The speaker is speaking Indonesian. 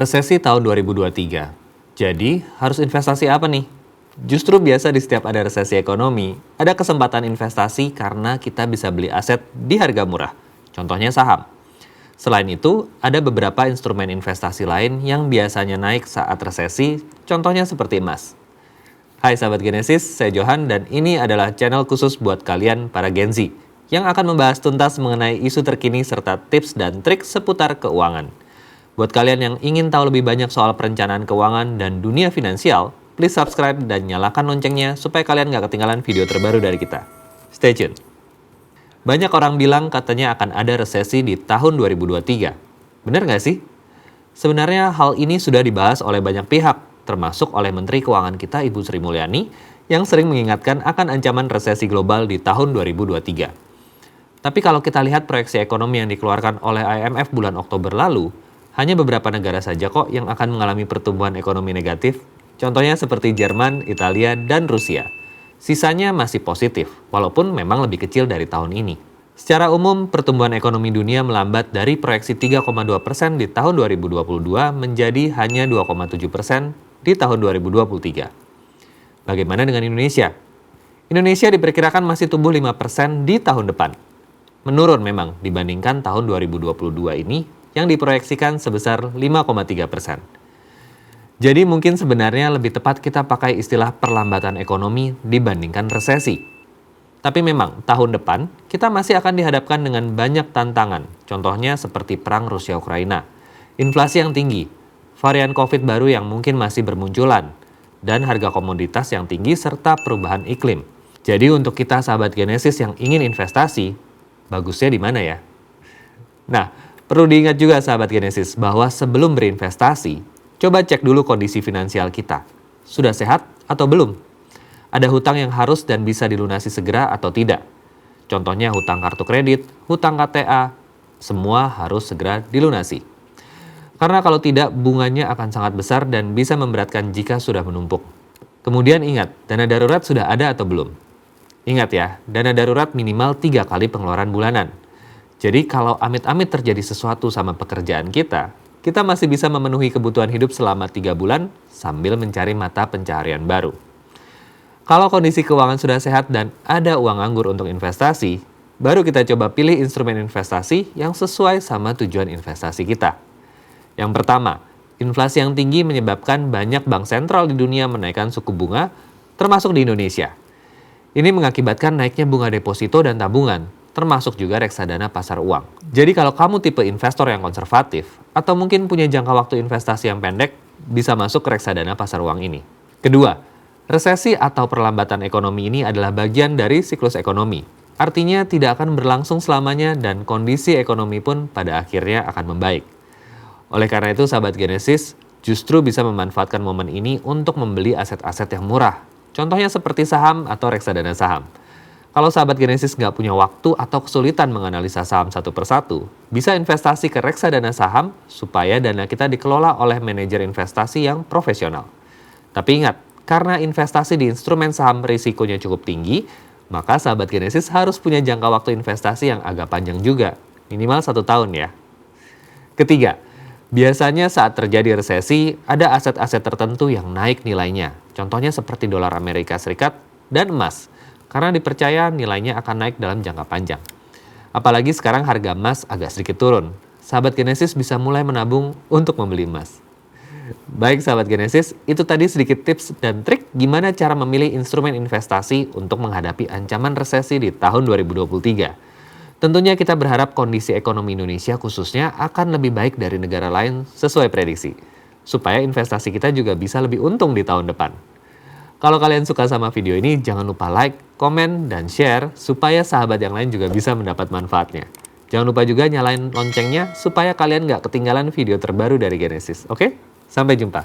Resesi tahun 2023. Jadi, harus investasi apa nih? Justru biasa di setiap ada resesi ekonomi, ada kesempatan investasi karena kita bisa beli aset di harga murah. Contohnya saham. Selain itu, ada beberapa instrumen investasi lain yang biasanya naik saat resesi, contohnya seperti emas. Hai sahabat Genesis, saya Johan dan ini adalah channel khusus buat kalian para Gen Z yang akan membahas tuntas mengenai isu terkini serta tips dan trik seputar keuangan. Buat kalian yang ingin tahu lebih banyak soal perencanaan keuangan dan dunia finansial, please subscribe dan nyalakan loncengnya supaya kalian nggak ketinggalan video terbaru dari kita. Stay tune. Banyak orang bilang katanya akan ada resesi di tahun 2023. Bener nggak sih? Sebenarnya hal ini sudah dibahas oleh banyak pihak, termasuk oleh Menteri Keuangan kita Ibu Sri Mulyani, yang sering mengingatkan akan ancaman resesi global di tahun 2023. Tapi kalau kita lihat proyeksi ekonomi yang dikeluarkan oleh IMF bulan Oktober lalu, hanya beberapa negara saja kok yang akan mengalami pertumbuhan ekonomi negatif, contohnya seperti Jerman, Italia, dan Rusia. Sisanya masih positif, walaupun memang lebih kecil dari tahun ini. Secara umum, pertumbuhan ekonomi dunia melambat dari proyeksi 3,2% di tahun 2022 menjadi hanya 2,7% di tahun 2023. Bagaimana dengan Indonesia? Indonesia diperkirakan masih tumbuh 5% di tahun depan. Menurun memang dibandingkan tahun 2022 ini, yang diproyeksikan sebesar 5,3%. Jadi mungkin sebenarnya lebih tepat kita pakai istilah perlambatan ekonomi dibandingkan resesi. Tapi memang tahun depan kita masih akan dihadapkan dengan banyak tantangan, contohnya seperti perang Rusia-Ukraina, inflasi yang tinggi, varian COVID baru yang mungkin masih bermunculan, dan harga komoditas yang tinggi serta perubahan iklim. Jadi untuk kita sahabat Genesis yang ingin investasi, bagusnya di mana ya? Nah, perlu diingat juga sahabat Genesis bahwa sebelum berinvestasi, coba cek dulu kondisi finansial kita. Sudah sehat atau belum? Ada hutang yang harus dan bisa dilunasi segera atau tidak? Contohnya hutang kartu kredit, hutang KTA, semua harus segera dilunasi. Karena kalau tidak, bunganya akan sangat besar dan bisa memberatkan jika sudah menumpuk. Kemudian ingat, dana darurat sudah ada atau belum? Ingat ya, dana darurat minimal 3 kali pengeluaran bulanan. Jadi kalau amit-amit terjadi sesuatu sama pekerjaan kita masih bisa memenuhi kebutuhan hidup selama 3 bulan sambil mencari mata pencaharian baru. Kalau kondisi keuangan sudah sehat dan ada uang nganggur untuk investasi, baru kita coba pilih instrumen investasi yang sesuai sama tujuan investasi kita. Yang pertama, inflasi yang tinggi menyebabkan banyak bank sentral di dunia menaikkan suku bunga, termasuk di Indonesia. Ini mengakibatkan naiknya bunga deposito dan tabungan, termasuk juga reksadana pasar uang. Jadi kalau kamu tipe investor yang konservatif, atau mungkin punya jangka waktu investasi yang pendek, bisa masuk ke reksadana pasar uang ini. Kedua, resesi atau perlambatan ekonomi ini adalah bagian dari siklus ekonomi. Artinya tidak akan berlangsung selamanya dan kondisi ekonomi pun pada akhirnya akan membaik. Oleh karena itu sahabat Genesis, justru bisa memanfaatkan momen ini untuk membeli aset-aset yang murah. Contohnya seperti saham atau reksadana saham. Kalau sahabat Genesis nggak punya waktu atau kesulitan menganalisa saham satu persatu, bisa investasi ke reksadana saham supaya dana kita dikelola oleh manajer investasi yang profesional. Tapi ingat, karena investasi di instrumen saham risikonya cukup tinggi, maka sahabat Genesis harus punya jangka waktu investasi yang agak panjang juga, minimal 1 tahun ya. Ketiga, biasanya saat terjadi resesi, ada aset-aset tertentu yang naik nilainya. Contohnya seperti dolar Amerika Serikat dan emas. Karena dipercaya nilainya akan naik dalam jangka panjang. Apalagi sekarang harga emas agak sedikit turun. Sahabat Genesis bisa mulai menabung untuk membeli emas. Baik sahabat Genesis, itu tadi sedikit tips dan trik gimana cara memilih instrumen investasi untuk menghadapi ancaman resesi di tahun 2023. Tentunya kita berharap kondisi ekonomi Indonesia khususnya akan lebih baik dari negara lain sesuai prediksi. Supaya investasi kita juga bisa lebih untung di tahun depan. Kalau kalian suka sama video ini, jangan lupa like, komen, dan share supaya sahabat yang lain juga bisa mendapat manfaatnya. Jangan lupa juga nyalain loncengnya supaya kalian nggak ketinggalan video terbaru dari Genesis, oke? Sampai jumpa.